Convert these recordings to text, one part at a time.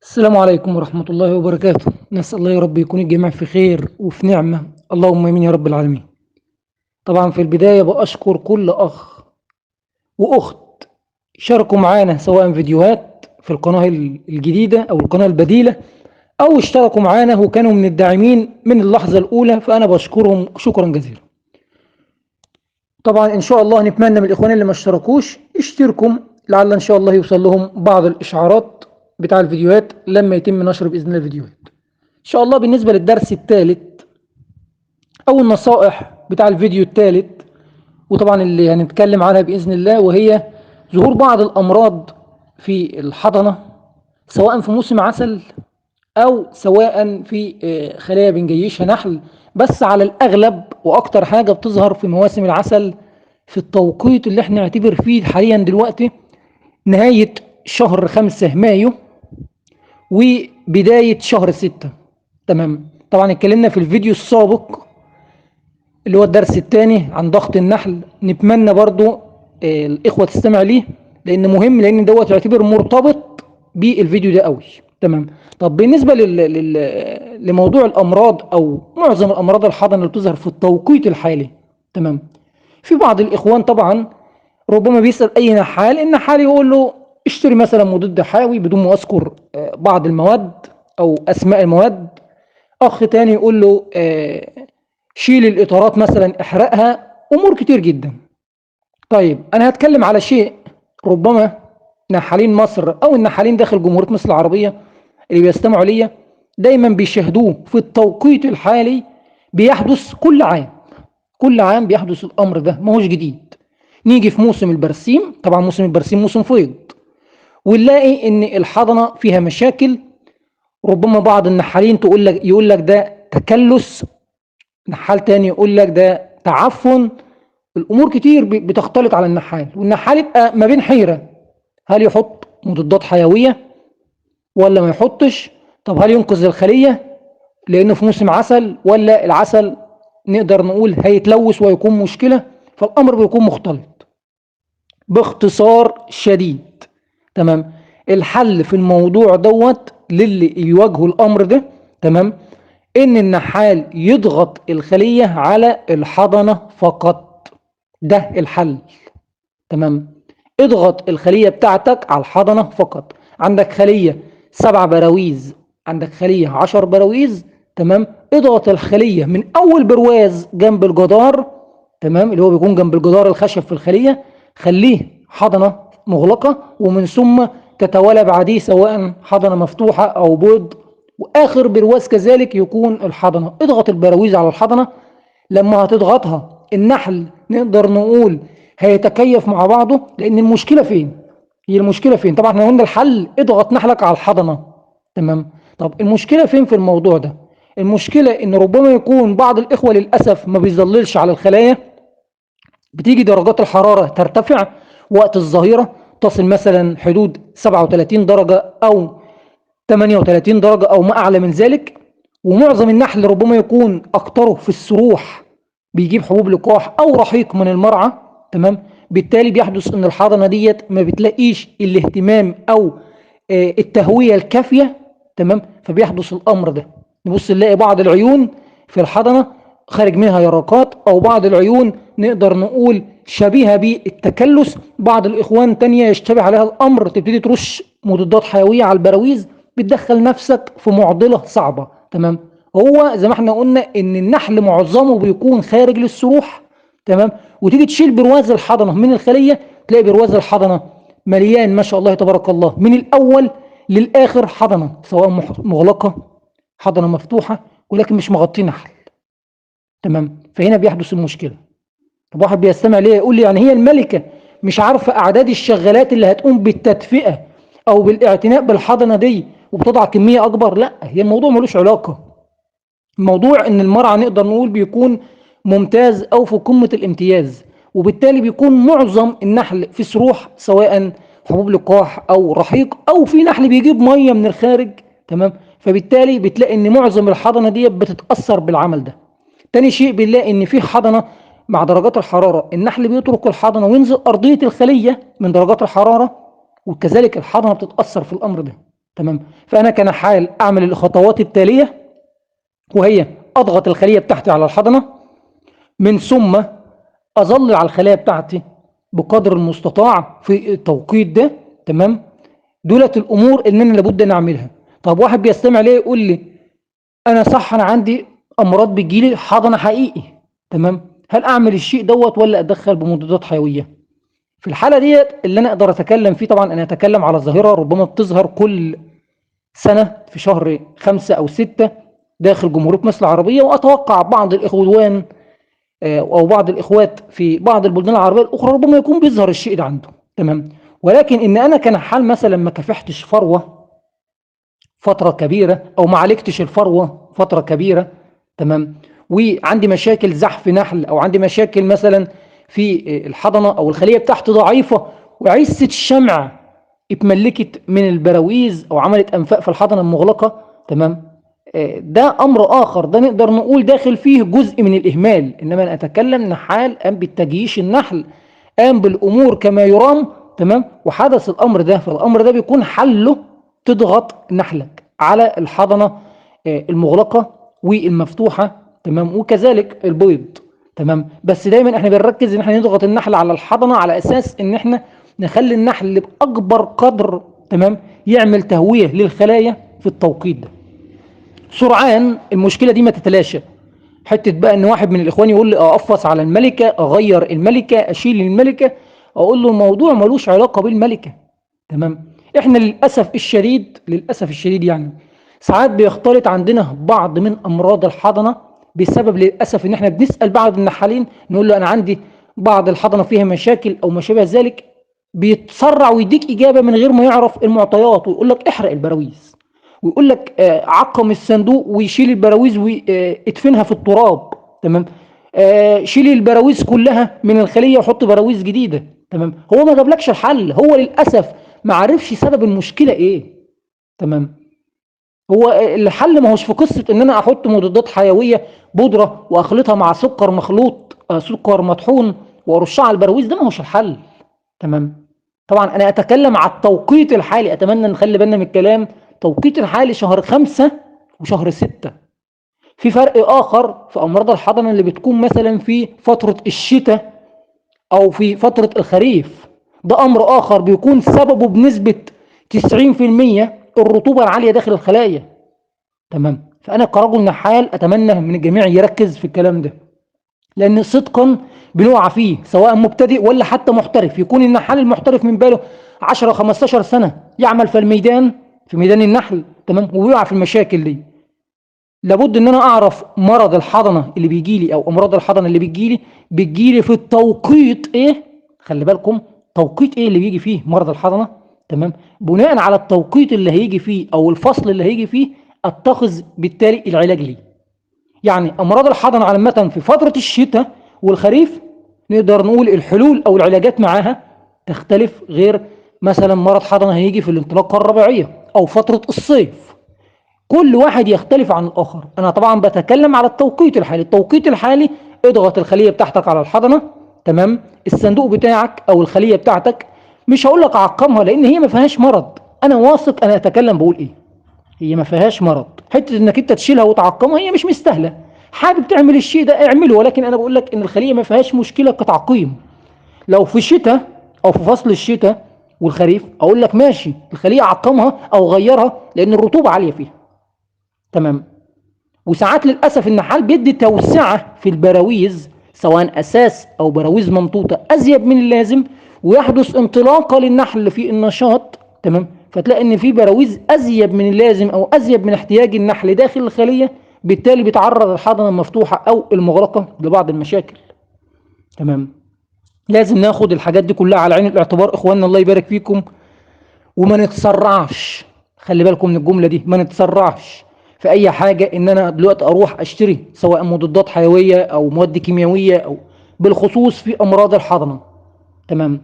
السلام عليكم ورحمة الله وبركاته. نسأل الله يا رب يكون الجميع في خير وفي نعمة، اللهم آمين يا رب العالمين. طبعا في البداية بأشكر كل أخ وأخت شاركوا معانا سواء فيديوهات في القناة الجديدة أو القناة البديلة، أو اشتركوا معانا وكانوا من الداعمين من اللحظة الأولى، فأنا بشكرهم شكرا جزيلا. طبعا إن شاء الله نتمنى من الإخوان اللي ما اشتركوش يشتركوا، لعل إن شاء الله يوصل لهم بعض الإشعارات بتاع الفيديوهات لما يتم نشر بإذن الله الفيديوهات. إن شاء الله بالنسبة للدرس الثالث أو النصائح بتاع الفيديو الثالث، وطبعا اللي هنتكلم عنها بإذن الله، وهي ظهور بعض الأمراض في الحضنة سواء في موسم عسل أو سواء في خلايا بنجيشها نحل، بس على الأغلب وأكتر حاجة بتظهر في مواسم العسل في التوقيت اللي احنا نعتبر فيه حاليا دلوقتي نهاية شهر 5 مايو وبداية شهر 6. تمام. طبعا اتكلمنا في الفيديو السابق اللي هو الدرس الثاني عن ضغط النحل، نتمنى برضو الإخوة تستمع ليه لأن مهم، لأن دوت يعتبر مرتبط بالفيديو ده قوي. تمام. طب بالنسبة لموضوع الأمراض أو معظم الأمراض الحاضنة اللي بتظهر في التوقيت الحالي. تمام. في بعض الإخوان طبعا ربما بيسأل أي نحال، النحال يقول له اشتري مثلا مضاد حيوي بدون ما أذكر بعض المواد أو أسماء المواد. أخ تاني يقول له شيل الإطارات مثلا، احرقها، أمور كتير جدا. طيب أنا هتكلم على شيء ربما نحالين مصر أو النحالين داخل جمهورية مصر العربية اللي بيستمعوا ليا دايما بيشاهدوه في التوقيت الحالي، بيحدث كل عام. كل عام بيحدث الأمر ده، ما هوش جديد. نيجي في موسم البرسيم، طبعا موسم البرسيم موسم فيض، ونلاقي ان الحضنة فيها مشاكل. ربما بعض النحالين يقول لك ده تكلس، نحال تاني يقول لك ده تعفن. الامور كتير بتختلط على النحال، والنحال يبقى ما بين حيرة، هل يحط مضادات حيوية ولا ما يحطش؟ طب هل ينقذ الخلية لانه في موسم عسل، ولا العسل نقدر نقول هيتلوث ويكون مشكلة؟ فالامر بيكون مختلط. باختصار شديد، تمام، الحل في الموضوع دوت للي يواجهوا الامر ده، تمام، ان النحال يضغط الخلية على الحضنة فقط. ده الحل. تمام. اضغط الخلية بتاعتك على الحضنة فقط. عندك خلية 7 براويز، عندك خلية 10 براويز، تمام، اضغط الخلية من اول برواز جنب الجدار، تمام، اللي هو بيكون جنب الجدار الخشب في الخلية، خليه حضنة مغلقة، ومن ثم تتوالى بعديه سواء حضنة مفتوحة او بيض، واخر برواز كذلك يكون الحضنة. اضغط البراويز على الحضنة. لما هتضغطها النحل نقدر نقول هيتكيف مع بعضه، لان المشكلة فين؟ هي المشكلة فين؟ طبعا احنا قلنا الحل اضغط نحلك على الحضنة. تمام. طب المشكلة فين في الموضوع ده؟ المشكلة ان ربما يكون بعض الاخوة للأسف ما بيظللش على الخلايا، بتيجي درجات الحرارة ترتفع وقت الظهيرة، تصل مثلا حدود 37 درجة أو 38 درجة أو ما أعلى من ذلك، ومعظم النحل ربما يكون أكتره في السروح بيجيب حبوب لقاح أو رحيق من المرعى. تمام. بالتالي بيحدث أن الحضنة ديت ما بتلاقيش الاهتمام أو التهوية الكافية. تمام. فبيحدث الأمر ده، نبص نلاقي بعض العيون في الحضنة خارج منها يرقات، أو بعض العيون نقدر نقول شبيهة بالتكلس. بعض الإخوان تانية يشتبه عليها الأمر، تبتدي ترش مضادات حيوية على البراويز، بتدخل نفسك في معضلة صعبة. تمام. هو زي ما احنا قلنا ان النحل معظمه بيكون خارج للسروح. تمام. وتيجي تشيل برواز الحضنة من الخلية، تلاقي برواز الحضنة مليان ما شاء الله تبارك الله من الأول للآخر حضنة، سواء مغلقة حضنة مفتوحة، ولكن مش مغطيه نحل. تمام. فهنا بيحدث المشكلة. طب واحد بيستمع ليه يقول لي يعني هي الملكة مش عارفة أعداد الشغالات اللي هتقوم بالتدفئة أو بالاعتناء بالحضنة دي وبتضع كمية أكبر؟ لا، هي الموضوع ملوش علاقة. الموضوع إن المرعى نقدر نقول بيكون ممتاز أو في قمة الامتياز، وبالتالي بيكون معظم النحل في سروح، سواء حبوب لقاح أو رحيق، أو في نحل بيجيب مية من الخارج. تمام. فبالتالي بتلاقي إن معظم الحضنة دي بتتأثر بالعمل ده. تاني شيء بنلاقي ان في حضنه مع درجات الحراره النحل بيترك الحضنه وينزل ارضيه الخليه من درجات الحراره، وكذلك الحضنه بتتاثر في الامر ده. تمام. فانا كنحال اعمل الخطوات التاليه، وهي اضغط الخليه بتاعتي على الحضنه، من ثم اظلل على الخلايا بتاعتي بقدر المستطاع في التوقيت ده. تمام. دولت الامور ان انا لابد ان اعملها. طب واحد بيستمع ليه يقول لي انا صح، انا عندي امراض بتجيلي حضنه حقيقي، تمام، هل اعمل الشيء دوت ولا اتدخل بمضادات حيويه؟ في الحاله ديت اللي انا اقدر اتكلم فيه، طبعا انا اتكلم على ظاهره ربما بتظهر كل سنه في شهر 5 أو 6 داخل جمهوريه مصر العربيه، واتوقع بعض الاخوان او بعض الاخوات في بعض البلدان العربيه الاخرى ربما يكون بيظهر الشيء ده عنده. تمام. ولكن ان انا كنحال مثلا ما كافحتش فروه فتره كبيره، او ما عالجتش الفروه فتره كبيره، تمام، وعندي مشاكل زحف نحل، او عندي مشاكل مثلا في الحضنه او الخليه بتاعتي ضعيفه، وعزه الشمع اتملكت من البراويز او عملت انفاق في الحضنه المغلقه، تمام، ده امر اخر، ده نقدر نقول داخل فيه جزء من الاهمال. انما انا اتكلم نحال قام بالتجييش النحل، قام بالامور كما يرام، تمام، وحدث الامر ده، فالامر ده بيكون حله تضغط نحلك على الحضنه المغلقه والمفتوحه، تمام، وكذلك البيض. تمام. بس دايما احنا بنركز ان احنا نضغط النحل على الحضنه على اساس ان احنا نخلي النحل باكبر قدر، تمام، يعمل تهويه للخلايا في التوقيت ده. سرعان المشكله دي ما تتلاشى. حته بقى ان واحد من الاخوان يقول لي اقفص على الملكه، اغير الملكه، اشيل الملكه، اقول له الموضوع ملوش علاقه بالملكه. تمام. احنا للاسف الشديد، للاسف الشديد يعني ساعات بيختلط عندنا بعض من امراض الحضنه بسبب للاسف ان احنا بنسال بعض النحالين نقول له انا عندي بعض الحضنه فيها مشاكل او ما شابه ذلك، بيتسرع ويديك اجابه من غير ما يعرف المعطيات، ويقول لك احرق البراويز، ويقول لك عقم الصندوق ويشيل البراويز ويدفنها في التراب. تمام. شيل البراويز كلها من الخليه وحط براويز جديده. تمام. هو ما جابلكش الحل، هو للاسف ما عرفش سبب المشكله ايه. تمام. هو الحل ما هوش في قصه ان انا احط مضادات حيويه بودره واخلطها مع سكر مخلوط، سكر مطحون، وارشها على البراويز، ده ما هوش الحل. تمام. طبعا انا اتكلم على التوقيت الحالي، اتمنى نخلي بالنا من الكلام. توقيت الحالي شهر 5 وشهر 6. في فرق اخر في امراض الحضنه اللي بتكون مثلا في فتره الشتاء او في فتره الخريف، ده امر اخر بيكون سببه بنسبه 90% الرطوبه العاليه داخل الخلايا. تمام. فانا كرجل نحال اتمنى من الجميع يركز في الكلام ده، لان صدقا بنقع فيه سواء مبتدئ ولا حتى محترف. يكون النحال المحترف من باله 10 15 سنه يعمل في الميدان، في ميدان النحل، تمام، ويقع في المشاكل دي. لابد ان انا اعرف مرض الحضنه اللي بيجي لي او امراض الحضنه اللي بتجي لي في التوقيت ايه. خلي بالكم، توقيت ايه اللي بيجي فيه مرض الحضنه. تمام. بناء على التوقيت اللي هيجي فيه او الفصل اللي هيجي فيه اتخذ بالتالي العلاج ليه. يعني امراض الحضنه عامه في فتره الشتاء والخريف نقدر نقول الحلول او العلاجات معاها تختلف، غير مثلا مرض حضنه هيجي في الانطلاقه الربيعيه او فتره الصيف. كل واحد يختلف عن الاخر. انا طبعا بتكلم على التوقيت الحالي. التوقيت الحالي اضغط الخليه بتاعتك على الحضنه، تمام، الصندوق بتاعك او الخليه بتاعتك، مش هقول لك عقمها لان هي ما فيهاش مرض، انا واثق انا اتكلم بقول ايه، هي ما فيهاش مرض. حته انك انت تشيلها وتعقمها هي مش مستاهله. حابب تعمل الشيء ده اعمله، ولكن انا بقول لك ان الخليه ما فيهاش مشكله كتعقيم. لو في شتاء او في فصل الشتاء والخريف اقول لك ماشي، الخليه عقمها او غيرها لان الرطوبه عاليه فيها. تمام. وساعات للاسف النحال بيدي توسعه في البراويز سواء اساس او براويز ممطوطه ازيد من اللازم، ويحدث انطلاقه للنحل في النشاط. تمام. فتلاقي ان في براويز ازيد من اللازم او ازيد من احتياج النحل داخل الخليه، بالتالي بيتعرض الحضنه المفتوحه او المغلقه لبعض المشاكل. تمام. لازم ناخد الحاجات دي كلها على عين الاعتبار اخواننا، الله يبارك فيكم، وما نتسرعش. خلي بالكم من الجمله دي، ما نتسرعش في اي حاجه. ان انا دلوقتي اروح اشتري سواء مضادات حيويه او مواد كيميائيه او بالخصوص في امراض الحضنه. تمام.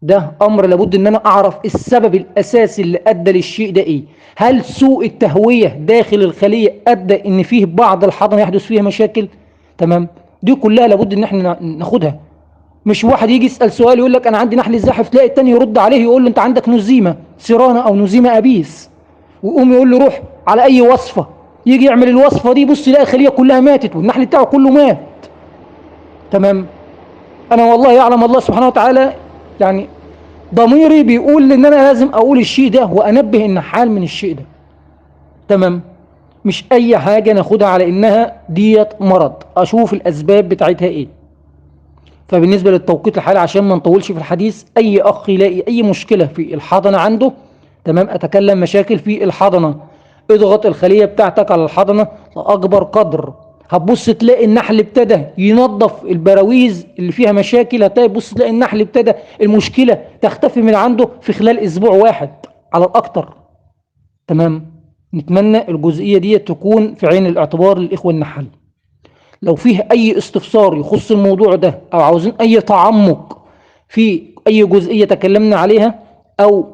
ده امر لابد ان انا اعرف السبب الاساسي اللي ادى للشيء ده ايه. هل سوء التهويه داخل الخليه ادى ان فيه بعض الحضنه يحدث فيها مشاكل؟ تمام. دي كلها لابد ان احنا ناخدها. مش واحد يجي يسال سؤال يقول لك انا عندي نحل الزاحف، تلاقي التاني يرد عليه يقول له انت عندك نزيمه سيرانه او نزيمه ابيس. ويقوم يقول له روح على اي وصفه، يجي يعمل الوصفه دي بص يلاقي الخليه كلها ماتت والنحل بتاعه كله مات. تمام. انا والله يعلم الله سبحانه وتعالى، يعني ضميري بيقول ان انا لازم اقول الشيء ده وانبه النحال من الشيء ده. تمام. مش اي حاجه ناخدها على انها ديت مرض، اشوف الاسباب بتاعتها ايه. فبالنسبه للتوقيت الحالي عشان ما نطولش في الحديث، اي اخ يلاقي اي مشكله في الحضنه عنده، تمام، اتكلم مشاكل في الحضنه، اضغط الخليه بتاعتك على الحضنه لاكبر قدر. هتبص تلاقي النحل ابتدى ينظف البراويز اللي فيها مشاكل، هتلاقي بص تلاقي النحل ابتدى المشكله تختفي من عنده في خلال اسبوع واحد على الاكثر. تمام. نتمنى الجزئيه دي تكون في عين الاعتبار للاخوه النحل. لو فيه اي استفسار يخص الموضوع ده او عاوزين اي تعمق في اي جزئيه تكلمنا عليها، او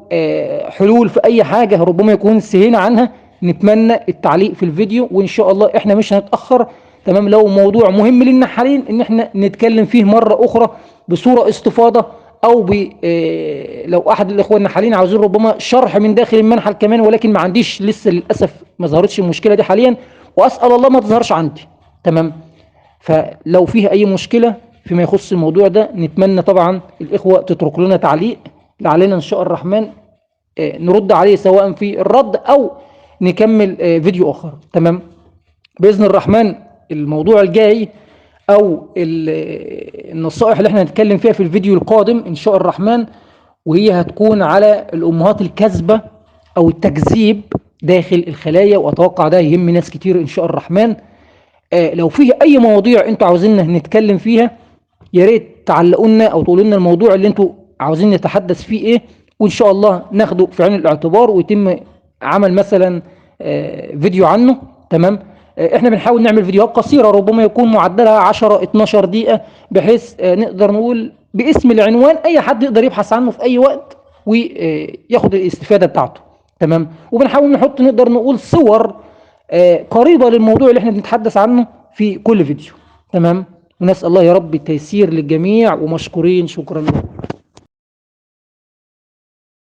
حلول في اي حاجه ربما يكون سهينا عنها، نتمنى التعليق في الفيديو وان شاء الله احنا مش هنتاخر. تمام. لو موضوع مهم للنحالين ان احنا نتكلم فيه مره اخرى بصوره استفاضه، او لو احد الاخوان النحالين عاوزين ربما شرح من داخل المنحل كمان، ولكن ما عنديش لسه للاسف، ما ظهرتش المشكله دي حاليا، واسال الله ما تظهرش عندي. تمام. فلو فيه اي مشكله فيما يخص الموضوع ده، نتمنى طبعا الاخوه تترك لنا تعليق لعلنا ان شاء الرحمن نرد عليه، سواء في الرد او نكمل فيديو اخر. تمام. باذن الرحمن الموضوع الجاي او النصائح اللي احنا هنتكلم فيها في الفيديو القادم ان شاء الرحمن، وهي هتكون على الامهات الكاذبه او التكذيب داخل الخلايا، واتوقع ده يهم ناس كتير ان شاء الرحمن. لو فيه اي مواضيع انتوا عاوزيننا نتكلم فيها، يا ريت تعلقوا لنا او تقولوا لنا الموضوع اللي انتوا عاوزين نتحدث فيه ايه، وان شاء الله ناخده في عين الاعتبار ويتم عمل مثلا فيديو عنه. تمام. احنا بنحاول نعمل فيديوهات قصيره ربما يكون معدلها 10 12 دقيقه، بحيث نقدر نقول باسم العنوان اي حد يقدر يبحث عنه في اي وقت وياخد الاستفاده بتاعته. تمام. وبنحاول نحط نقدر نقول صور قريبة للموضوع اللي احنا بنتحدث عنه في كل فيديو. تمام. ونسأل الله يا رب التيسير للجميع، ومشكورين شكرا لكم.